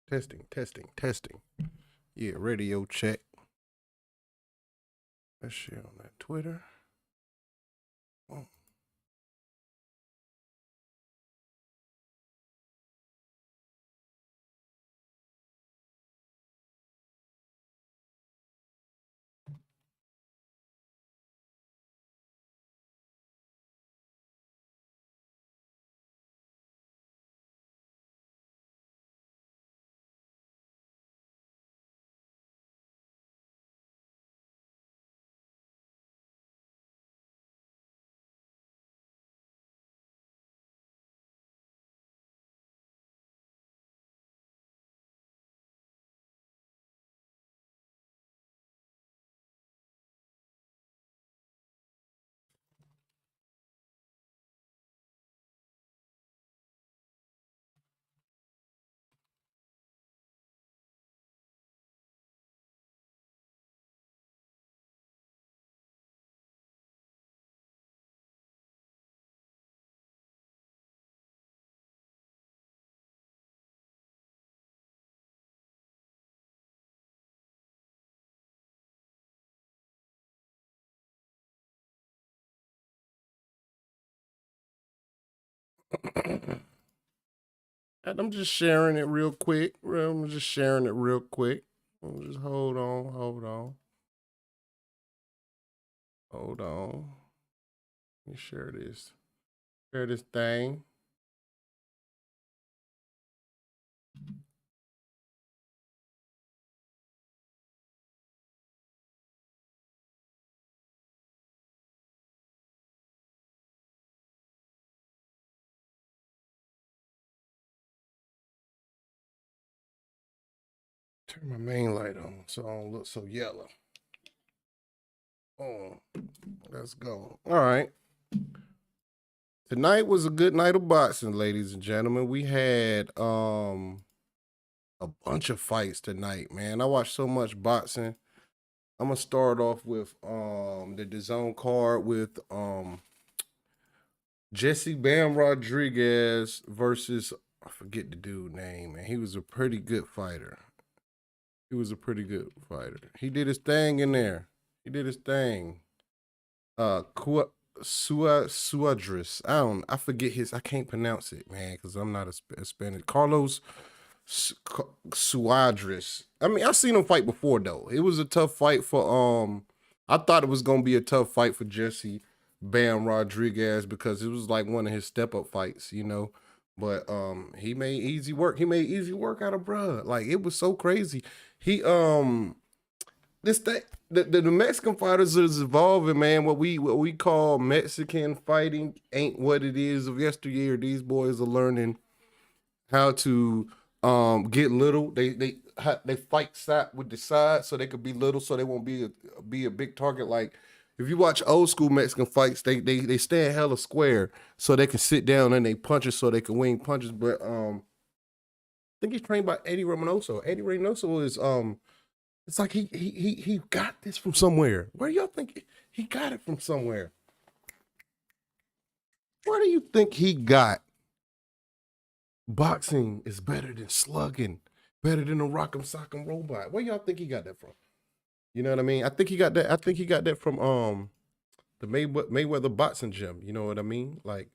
Testing. Yeah, radio check. Let's share on that Twitter. Oh. And I'm just sharing it real quick. I'm just sharing it real quick. Just hold on. Hold on. Let me share this. Share this thing. Turn my main light on so I don't look so yellow. Oh, let's go. All right. Tonight was a good night of boxing, ladies and gentlemen. We had a bunch of fights tonight, man. I watched so much boxing. I'm gonna start off with the DAZN card with Jesse Bam Rodriguez versus, I forget the dude name, man. He was a pretty good fighter. He did his thing in there. He did his thing. Suadris. I forget I can't pronounce it, man, because I'm not a Spanish. Carlos Suadris. I mean, I've seen him fight before though. It was a tough fight for I thought it was gonna be a tough fight for Jesse Bam Rodriguez because it was like one of his step up fights, you know. But he made easy work. He made easy work out of bruh. Like it was so crazy. He this thing the Mexican fighters is evolving, man. What we call Mexican fighting ain't what it is of yesteryear. These boys are learning how to get little. They fight side with the side so they could be little, so they won't be a big target. Like if you watch old school Mexican fights, they stand hella square so they can sit down and they punches so they can wing punches. But I think he's trained by Eddie Reynoso. Eddie Reynoso is it's like he got this from somewhere. Where do y'all think he got it from somewhere? Where do you think he got boxing is better than slugging, better than a rock'em sock'em robot? Where y'all think he got that from? You know what I mean? I think he got that from the Mayweather boxing gym. You know what I mean? Like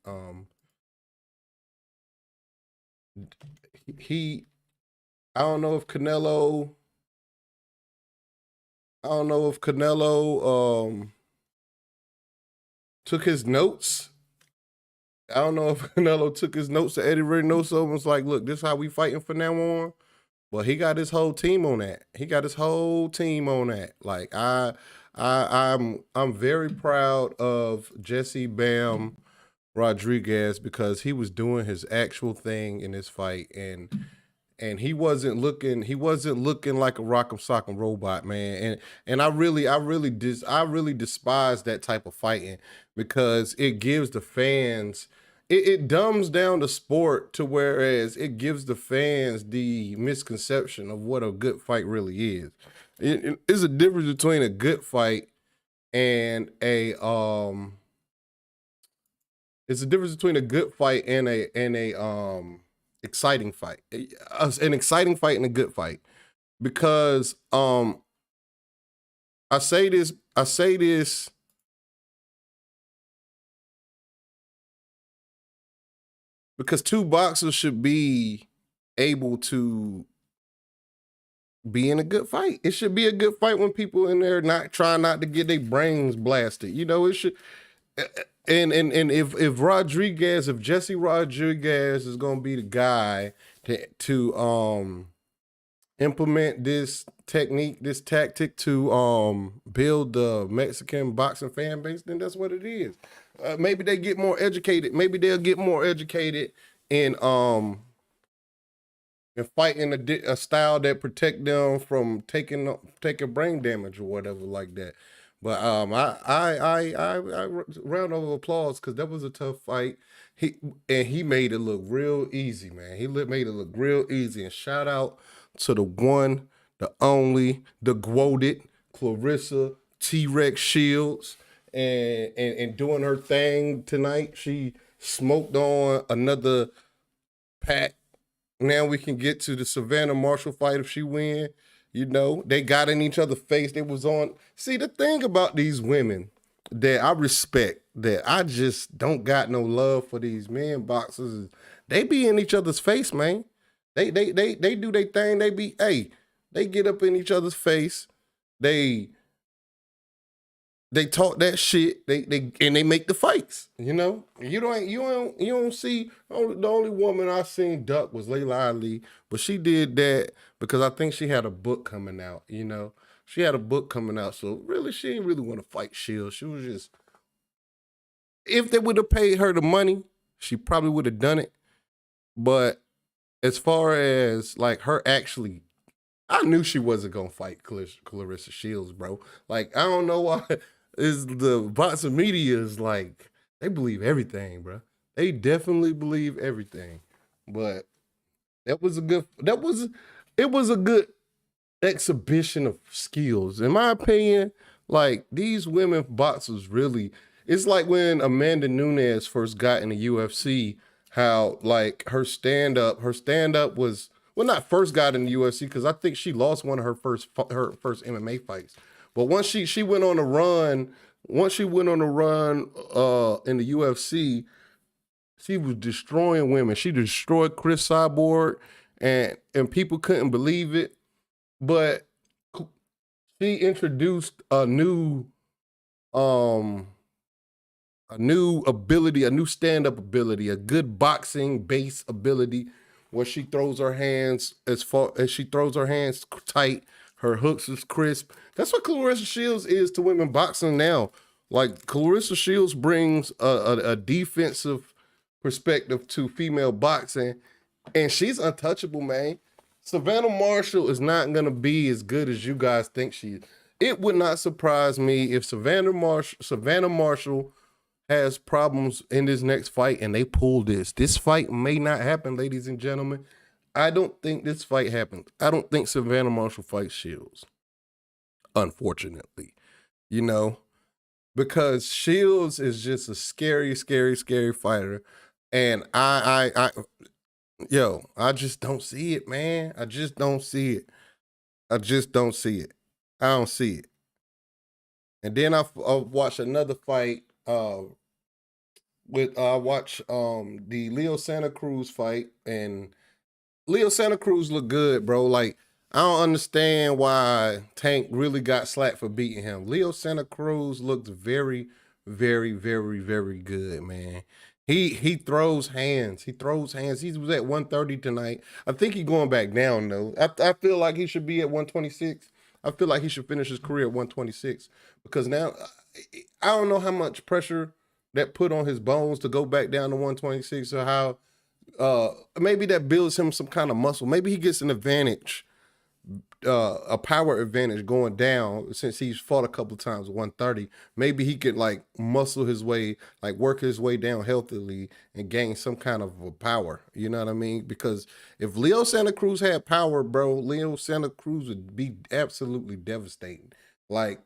he I don't know if Canelo took his notes. I don't know if Canelo took his notes to Eddie Reynoso and was like, look, this is how we fighting from now on. But he got his whole team on that. Like I'm very proud of Jesse Bam Rodriguez because he was doing his actual thing in this fight and he wasn't looking like a rock'em sock'em robot, man. And I really despise that type of fighting because it gives the fans it dumbs down the sport to whereas it gives the fans the misconception of what a good fight really is. It's a difference between a good fight and a it's a difference between a good fight and a exciting fight, an exciting fight and a good fight. Because I say this because two boxers should be able to be in a good fight. It should be a good fight when people in there not trying not to get their brains blasted. You know, it should. And if Rodriguez, if Jesse Rodriguez is gonna be the guy to implement this technique, this tactic to build the Mexican boxing fan base, then that's what it is. Maybe they get more educated. Maybe they'll get more educated in and fighting a style that protect them from taking brain damage or whatever like that. But I round of applause because that was a tough fight. He made it look real easy, man. Made it look real easy. And shout out to the one, the only, the quoted Clarissa T-Rex Shields and doing her thing tonight. She smoked on another pack. Now we can get to the Savannah Marshall fight if she win. You know, they got in each other's face. They was on. See, the thing about these women that I respect, that I just don't got no love for these men boxers, is they be in each other's face, man. They do their thing. They get up in each other's face. They talk that shit. They make the fights. You know, you don't see the only woman I seen duck was Layla Ali, but she did that because I think she had a book coming out. You know, she had a book coming out, so really she didn't really want to fight Shields. She was just, if they would have paid her the money, she probably would have done it. But as far as like her actually, I knew she wasn't gonna fight Clarissa Shields, bro. Like I don't know why is the boxing media is like they believe everything, bro. They definitely believe everything. But that was a good. It was a good exhibition of skills, in my opinion. Like these women boxers really. It's like when Amanda Nunes first got in the UFC. How like her stand up was, well, not first got in the UFC because I think she lost one of her first MMA fights. But once she went on a run, in the UFC, she was destroying women. She destroyed Chris Cyborg, and people couldn't believe it. But she introduced a new ability, a new stand-up ability, a good boxing base ability where she throws her hands as far as she throws her hands tight, her hooks is crisp. That's what Clarissa Shields is to women boxing now. Like Clarissa Shields brings a defensive perspective to female boxing, and she's untouchable, man. Savannah Marshall is not gonna be as good as you guys think she is. It would not surprise me if Savannah Marshall has problems in this next fight and they pull this. This fight may not happen, ladies and gentlemen. I don't think this fight happens. I don't think Savannah Marshall fights Shields, unfortunately. You know, because Shields is just a scary, scary, scary fighter. And I just don't see it, man. I just don't see it. I just don't see it. I don't see it. And then I watched another fight with I watched the Leo Santa Cruz fight, and Leo Santa Cruz looked good, bro. Like I don't understand why Tank really got slack for beating him. Leo Santa Cruz looked very, very, very, very good, man. He throws hands. He throws hands. He was at 130 tonight. I think he's going back down though. I feel like he should be at 126. I feel like he should finish his career at 126 because now I don't know how much pressure that put on his bones to go back down to 126, or how maybe that builds him some kind of muscle. Maybe he gets an advantage, a power advantage going down since he's fought a couple times at 130. Maybe he could like muscle his way, like work his way down healthily and gain some kind of a power. You know what I mean? Because if Leo Santa Cruz had power, bro, Leo Santa Cruz would be absolutely devastating. Like,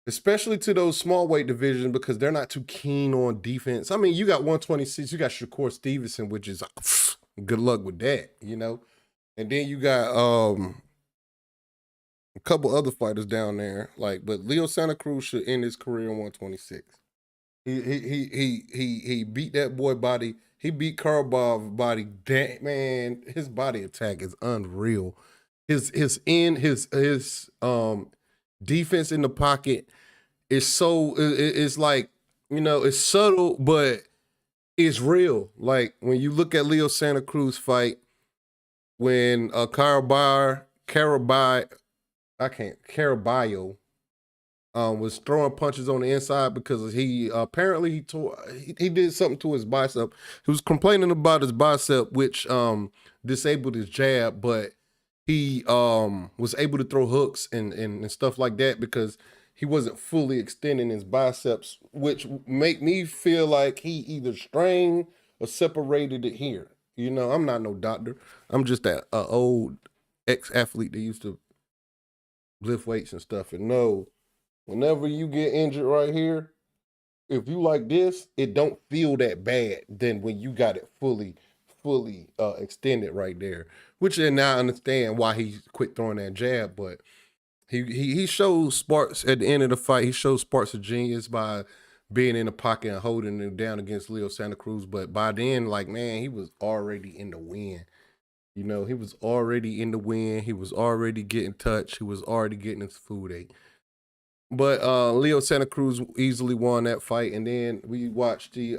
especially to those small weight divisions because they're not too keen on defense. I mean, you got 126, you got Shakur Stevenson, which is Good luck with that, you know. And then you got a couple other fighters down there, like, but Leo Santa Cruz should end his career in 126. He beat that boy body. He beat Karbov body. Damn, man, his body attack is unreal. His defense in the pocket is so it's like, you know, it's subtle, but it's real. Like when you look at Leo Santa Cruz fight, when Caraballo was throwing punches on the inside because he apparently he did something to his bicep. He was complaining about his bicep, which disabled his jab, but he was able to throw hooks and stuff like that because he wasn't fully extending his biceps, which make me feel like he either strained or separated it here. You know, I'm not no doctor. I'm just that old ex-athlete that used to lift weights and stuff. And no, whenever you get injured right here, if you like this, it don't feel that bad than when you got it fully extended right there. Which then now I understand why he quit throwing that jab, but he shows sparks at the end of the fight. He shows sparks of genius by being in the pocket and holding him down against Leo Santa Cruz. But by then, like, man, he was already in the win. You know, he was already in the win. He was already getting touched. He was already getting his food ate. But Leo Santa Cruz easily won that fight. And then we watched the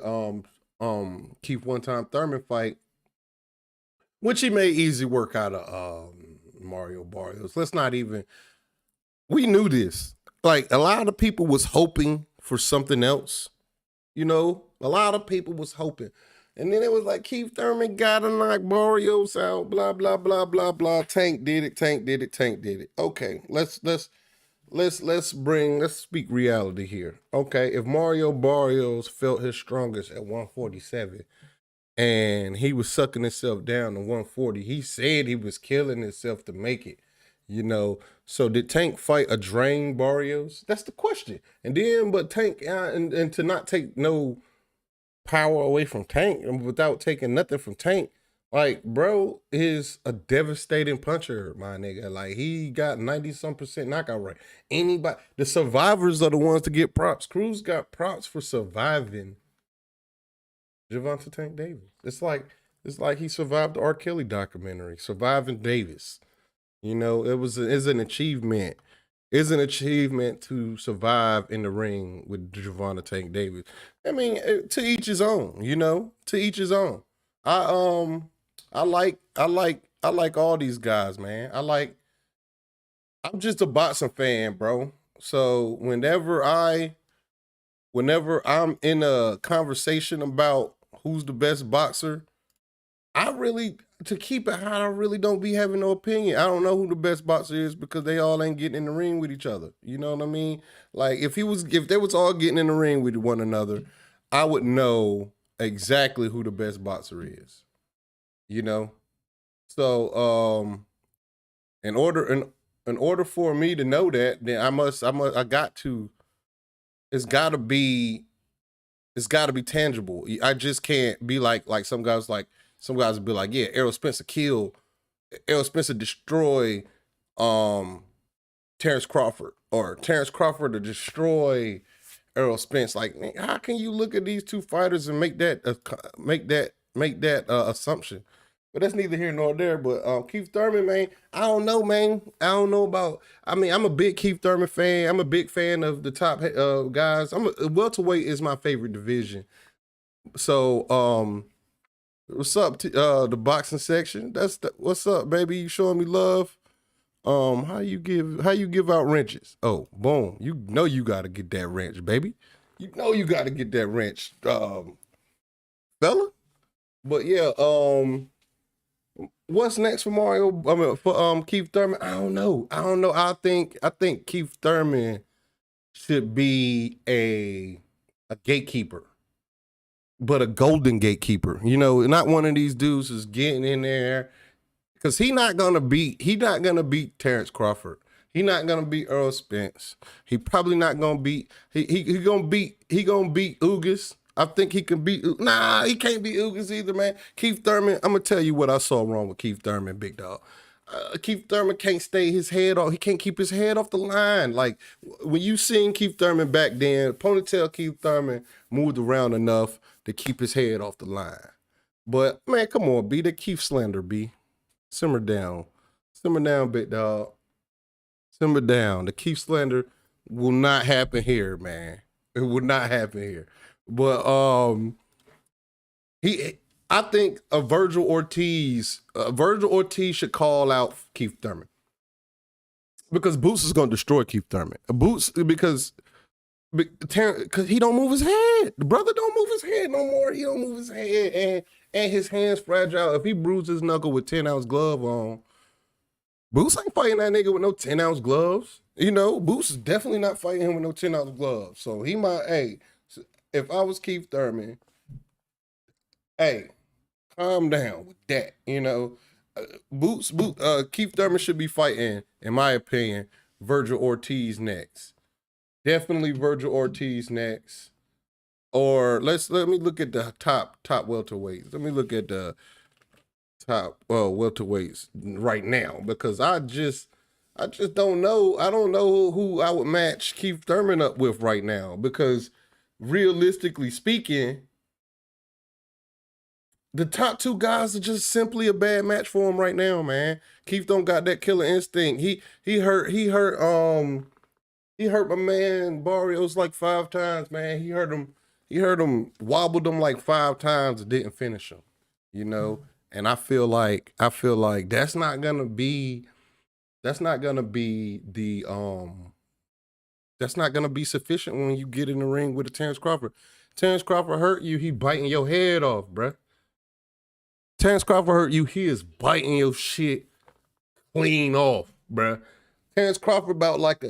Keith OneTime Thurman fight, which he made easy work out of Mario Barrios. Let's not even, we knew this. Like a lot of people was hoping for something else. You know, a lot of people was hoping. And then it was like Keith Thurman gotta knock Barrios out, blah, blah, blah, blah, blah. Tank did it, Tank did it, Tank did it. Okay, let's speak reality here. Okay, if Mario Barrios felt his strongest at 147 and he was sucking himself down to 140, he said he was killing himself to make it. You know, so did Tank fight a drained Barrios? That's the question. And then, but Tank, and to not take no power away from Tank and without taking nothing from Tank, like, bro is a devastating puncher, my nigga. Like, he got 90-some% knockout rate. Anybody, the survivors are the ones to get props. Cruz got props for surviving Gervonta Tank Davis. It's like he survived the R. Kelly documentary, Surviving Davis. You know, it's an achievement. It's an achievement to survive in the ring with Gervonta Tank Davis. I mean, to each his own. You know, to each his own. I like all these guys, man. I'm just a boxing fan, bro. So whenever I'm in a conversation about who's the best boxer, to keep it hot, I really don't be having no opinion. I don't know who the best boxer is because they all ain't getting in the ring with each other. You know what I mean? Like if they was all getting in the ring with one another, I would know exactly who the best boxer is. You know? So in order for me to know that, then it's gotta be tangible. I just can't be like some guys would be like, yeah, Errol Spencer destroy Terrence Crawford, or Terrence Crawford to destroy Errol Spence. Like, man, how can you look at these two fighters and make that assumption? But that's neither here nor there. But Keith Thurman, man, I don't know, man. I don't know about. I mean, I'm a big Keith Thurman fan. I'm a big fan of the top guys. Welterweight is my favorite division. So, what's up, the boxing section? What's up, baby? You showing me love? How you give out wrenches? Oh, boom! You know you got to get that wrench, baby. You know you got to get that wrench, fella. But yeah, what's next for Mario? I mean, for Keith Thurman, I don't know. I think Keith Thurman should be a gatekeeper, but a golden gatekeeper. You know, not one of these dudes is getting in there, because he's not gonna beat Terrence Crawford. He's not gonna beat Earl Spence. He probably not gonna beat. He gonna beat Ugas. I think he can beat. Nah, he can't beat Ugas either, man. Keith Thurman. I'm gonna tell you what I saw wrong with Keith Thurman, big dog. Keith Thurman can't stay his head off. He can't keep his head off the line. Like when you seen Keith Thurman back then, ponytail Keith Thurman moved around enough to keep his head off the line. But man, come on, B. The Keith slander, B. Simmer down, big dog. Simmer down. The Keith slander will not happen here, man. It would not happen here. But he I think Virgil Ortiz should call out Keith Thurman. Because Boots is gonna destroy Keith Thurman. Boots because he don't move his head. The brother don't move his head no more. He don't move his head and his hands fragile. If he bruises his knuckle with 10-ounce glove on, Boots ain't fighting that nigga with no 10-ounce gloves. You know, Boots is definitely not fighting him with no 10-ounce gloves. So he might, hey, if I was Keith Thurman, hey, calm down with that. You know, Keith Thurman should be fighting, in my opinion, Virgil Ortiz next. Definitely Virgil Ortiz next. Or let me look at the top welterweights. Let me look at the top welterweights right now because I just don't know. I don't know who I would match Keith Thurman up with right now because realistically speaking, the top two guys are just simply a bad match for him right now, man. Keith don't got that killer instinct. He hurt my man Barrios like 5 times, man. He hurt him, wobbled him like 5 times and didn't finish him. You know? And I feel like that's not gonna be sufficient when you get in the ring with a Terrence Crawford. Terrence Crawford hurt you, he biting your head off, bruh. Terrence Crawford hurt you, he is biting your shit clean off, bruh. Terrence Crawford about like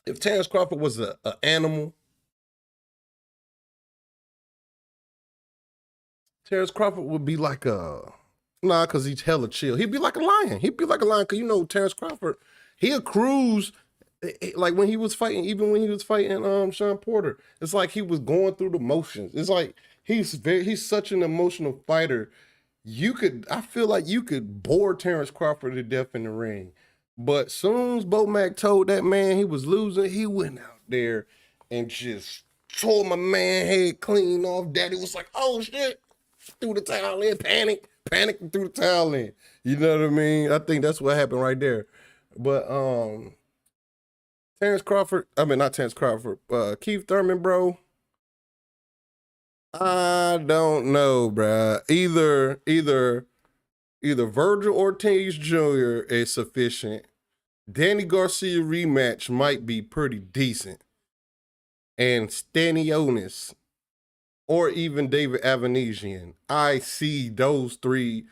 if Terrence Crawford was a animal, Terrence Crawford would be like because he's hella chill. He'd be like a lion. Because you know Terrence Crawford, he'll cruise like when he was fighting, even when he was fighting Sean Porter. It's like he was going through the motions. It's like he's such an emotional fighter. I feel like you could bore Terrence Crawford to death in the ring. But soon as Bomac told that man he was losing, he went out there and just tore my man head clean off. Daddy was like, oh shit. Threw the towel in, panicked and threw the towel in. You know what I mean? I think that's what happened right there. But Keith Thurman, bro. I don't know, bro. Either Virgil Ortiz Jr. is sufficient. Danny Garcia rematch might be pretty decent. And Stanionis or even David Avanesian. I see those 4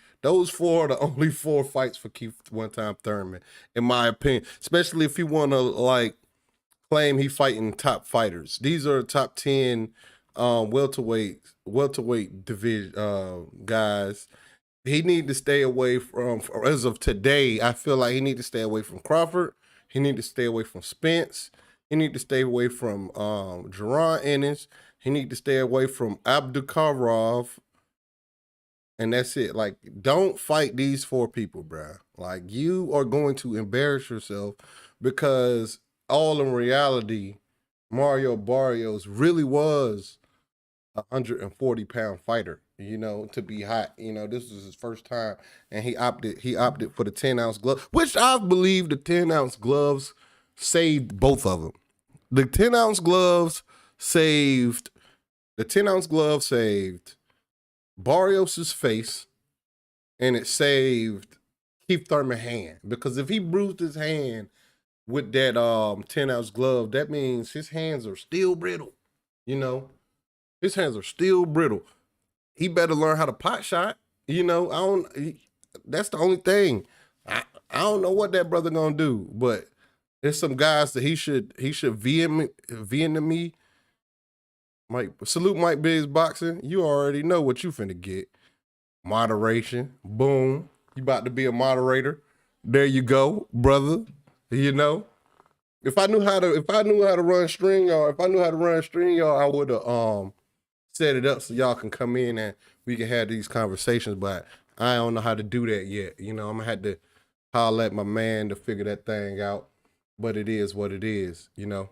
are the only 4 fights for Keith OneTime Thurman, in my opinion. Especially if you want to like claim he fighting top fighters. These are top 10 welterweight division guys. He need to stay away from, as of today, I feel like he need to stay away from Crawford. He need to stay away from Spence. He need to stay away from Jaron Ennis. He need to stay away from Abdulkarov. And that's it. Like, don't fight these 4 people, bruh. Like, you are going to embarrass yourself because all in reality, Mario Barrios really was a 140-pound fighter, you know, to be hot. You know, this was his first time, and he opted for the 10-ounce glove, which I believe the 10-ounce gloves saved both of them. The 10-ounce gloves saved Barrios' face, and it saved Keith Thurman's hand. Because if he bruised his hand with that 10-ounce glove, that means his hands are still brittle. You know, his hands are still brittle. He better learn how to pot shot. You know, that's the only thing. I don't know what that brother gonna do, but there's some guys that he should vehemently salute Mike Biggs Boxing. You already know what you finna get. Moderation. Boom. You about to be a moderator. There you go, brother. You know. If I knew how to run string, y'all, I would have set it up so y'all can come in and we can have these conversations, but I don't know how to do that yet. You know, I'm gonna have to holler at my man to figure that thing out. But it is what it is, you know.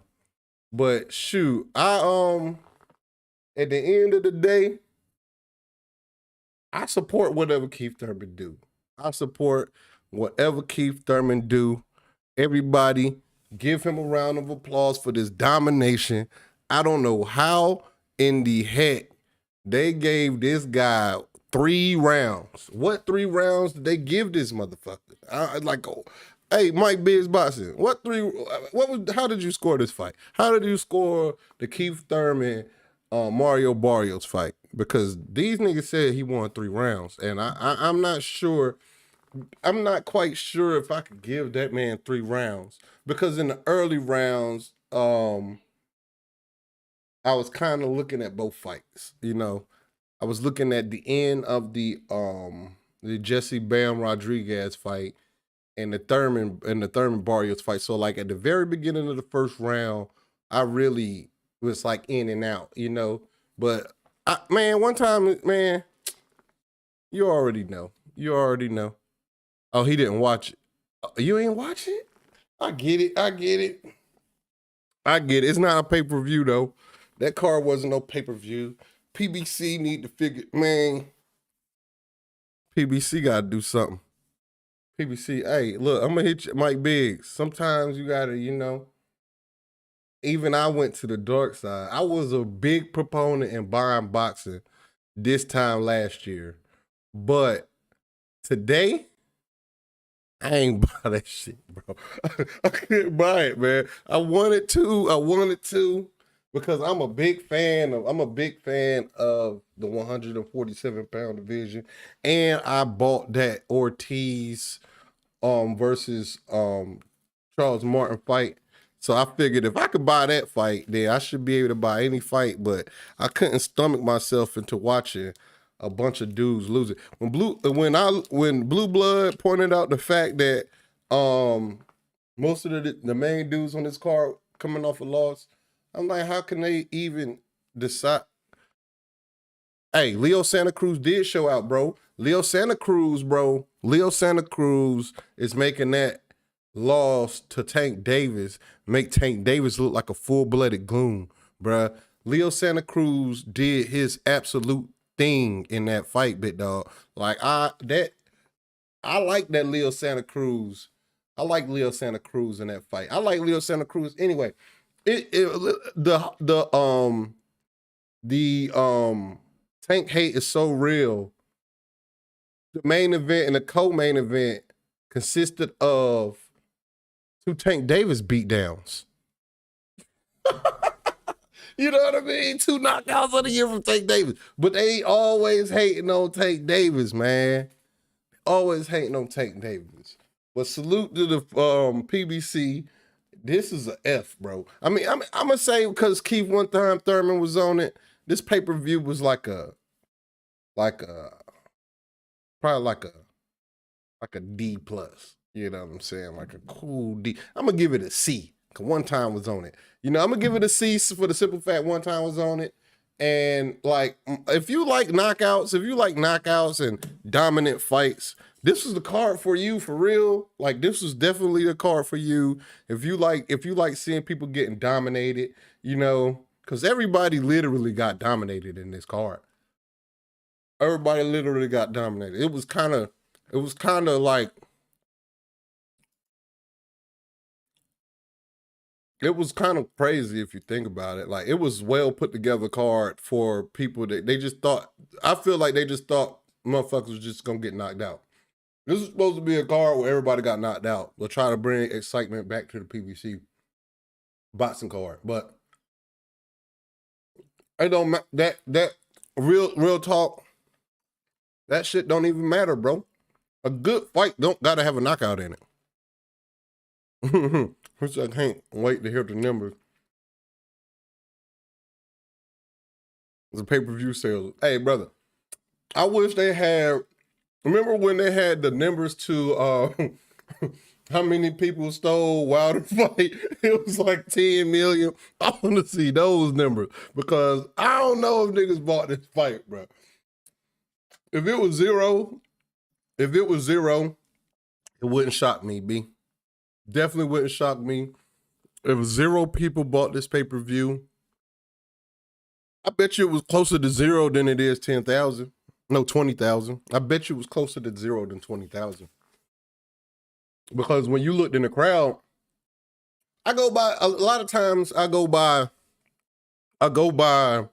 But shoot, I at the end of the day, I support whatever Keith Thurman do. I support whatever Keith Thurman do. Everybody, give him a round of applause for this domination. I don't know how in the heck they gave this guy 3 rounds. What 3 rounds did they give this motherfucker? Oh, hey, Mike Biggs Boxing. What 3? What was? How did you score this fight? How did you score the Keith Thurman Mario Barrios fight? Because these niggas said he won 3 rounds, and I'm not sure. I'm not quite sure if I could give that man 3 rounds, because in the early rounds, I was kind of looking at both fights. You know, I was looking at the end of the Jesse Bam Rodriguez fight and the Thurman Barrios fight. So like at the very beginning of the first round, I really was like in and out, you know. But man, one time, man, you already know. You already know. Oh, he didn't watch it. You ain't watch it? I get it. I get it. I get it. It's not a pay-per-view though. That card wasn't no pay-per-view. PBC need to figure, man. PBC gotta do something. PBC, hey, look, I'm gonna hit you, Mike Biggs. Sometimes you gotta, you know. Even I went to the dark side. I was a big proponent in buying boxing this time last year. But today, I ain't buy that shit, bro. I couldn't buy it, man. I wanted to because I'm a big fan of the 147-pound division. And I bought that Ortiz versus Charles Martin fight. So I figured if I could buy that fight, then I should be able to buy any fight. But I couldn't stomach myself into watching a bunch of dudes lose it. When Blue Blood pointed out the fact that most of the main dudes on this card coming off a loss, I'm like, how can they even decide? Hey, Leo Santa Cruz did show out, bro. Leo Santa Cruz is making that loss to Tank Davis make Tank Davis look like a full-blooded goon, bruh. Leo Santa Cruz did his absolute thing in that fight, big dog. Like I like that Leo Santa Cruz. I like Leo Santa Cruz in that fight. I like Leo Santa Cruz anyway. The Tank hate is so real. The main event and the co-main event consisted of 2 Tank Davis beatdowns. You know what I mean? 2 knockouts of the year from Tank Davis. But they always hating on Tank Davis, man. Always hating on Tank Davis. But salute to the PBC. This is a F, bro. I mean, I'm gonna say because Keith one time Thurman was on it. This pay-per-view was probably like a D plus. You know what I'm saying? Like a cool D. I'm gonna give it a C. Cause one time was on it. You know, I'm gonna give it a C for the simple fact one time was on it. And like, if you like knockouts and dominant fights, this was the card for you for real. Like, this was definitely the card for you. If you like seeing people getting dominated, you know, because everybody literally got dominated in this card. Everybody literally got dominated. It was kind of like. It was kind of crazy if you think about it. Like, it was well put together card for people that they just thought. I feel like they just thought motherfuckers was just gonna get knocked out. This is supposed to be a card where everybody got knocked out. They'll try to bring excitement back to the PBC boxing card, but it don't that real talk. That shit don't even matter, bro. A good fight don't gotta have a knockout in it. Which I can't wait to hear the numbers. The pay-per-view sales. Hey, brother, I wish they had. Remember when they had the numbers to How many people stole Wilder fight? It was like 10 million. I want to see those numbers because I don't know if niggas bought this fight, bro. If it was zero, it wouldn't shock me, B. Definitely wouldn't shock me. If 0 people bought this pay-per-view, I bet you it was closer to 0 than it is 10,000. No, 20,000. I bet you it was closer to 0 than 20,000. Because when you looked in the crowd, I go by a lot of times. I go by the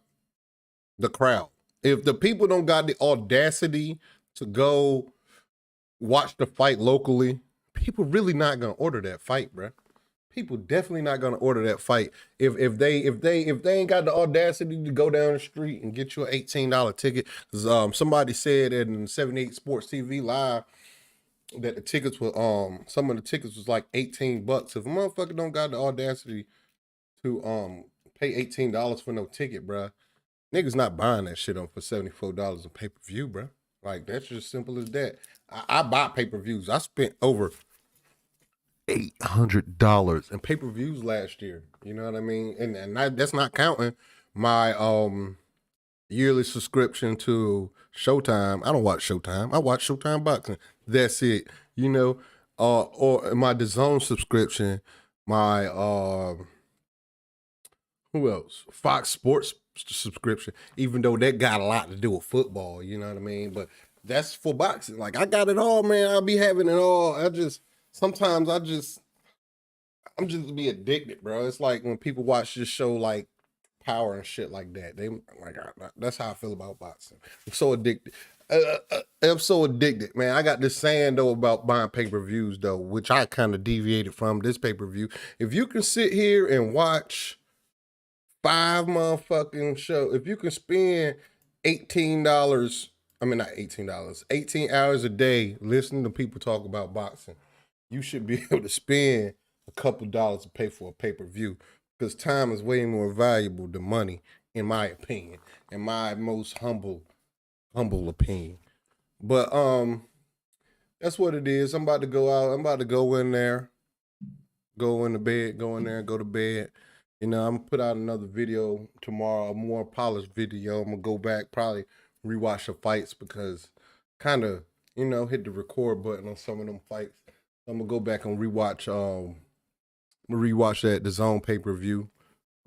crowd. If the people don't got the audacity to go watch the fight locally, people really not gonna order that fight, bro. People definitely not gonna order that fight if they ain't got the audacity to go down the street and get you an $18 ticket. Cause somebody said in 78 Sports TV Live that the tickets were some of the tickets was like $18. If a motherfucker don't got the audacity to pay $18 for no ticket, bro, niggas not buying that shit on for $74 a pay-per-view, bro. Like that's just simple as that. I buy pay-per-views. I spent over $800 in pay-per-views last year. You know what I mean? And that's not counting my yearly subscription to Showtime. I don't watch Showtime. I watch Showtime Boxing. That's it. You know, or my DAZN subscription, my who else? Fox Sports subscription, even though that got a lot to do with football, you know what I mean? But that's for boxing. Like I got it all, man. I'll be having it all. Sometimes I'm just be addicted, bro. It's like when people watch this show like Power and shit like that. They like that's how I feel about boxing. I'm so addicted. I'm so addicted, man. I got this saying though about buying pay-per-views though, which I kind of deviated from this pay-per-view. If you can sit here and watch 5 motherfucking show, if you can spend $18, I mean not $18, 18 hours a day listening to people talk about boxing, you should be able to spend a couple dollars to pay for a pay-per-view. Because time is way more valuable than money, in my opinion, in my most humble opinion. But that's what it is. I'm about to go out. I'm about to go in there, go in there and go to bed. You know, I'm gonna put out another video tomorrow, a more polished video. I'm gonna go back, probably rewatch the fights because kind of, you know, hit the record button on some of them fights. I'm gonna go back and rewatch that DAZN pay-per-view.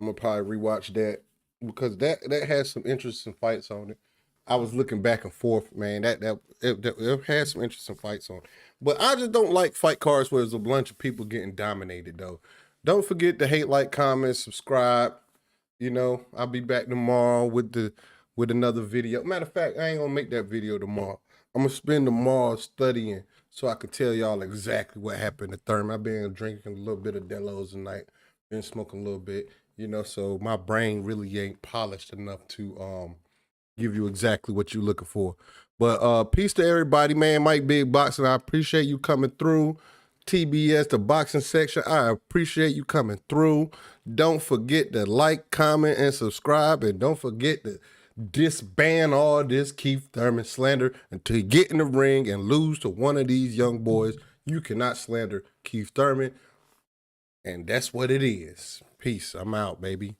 I'm gonna probably rewatch that because that has some interesting fights on it. I was looking back and forth, man. It has some interesting fights on it. But I just don't like fight cards where there's a bunch of people getting dominated though. Don't forget to hate, like, comment, subscribe. You know, I'll be back tomorrow with another video. Matter of fact, I ain't gonna make that video tomorrow. I'm gonna spend tomorrow studying so I can tell y'all exactly what happened to Thurman. I've been drinking a little bit of Delos tonight, been smoking a little bit, you know, so my brain really ain't polished enough to give you exactly what you're looking for. But peace to everybody, man. Mike Big Boxing, I appreciate you coming through. TBS, the boxing section, I appreciate you coming through. Don't forget to like, comment, and subscribe. And don't forget to disband all this Keith Thurman slander until you get in the ring and lose to one of these young boys. You cannot slander Keith Thurman. And that's what it is. Peace. I'm out, baby.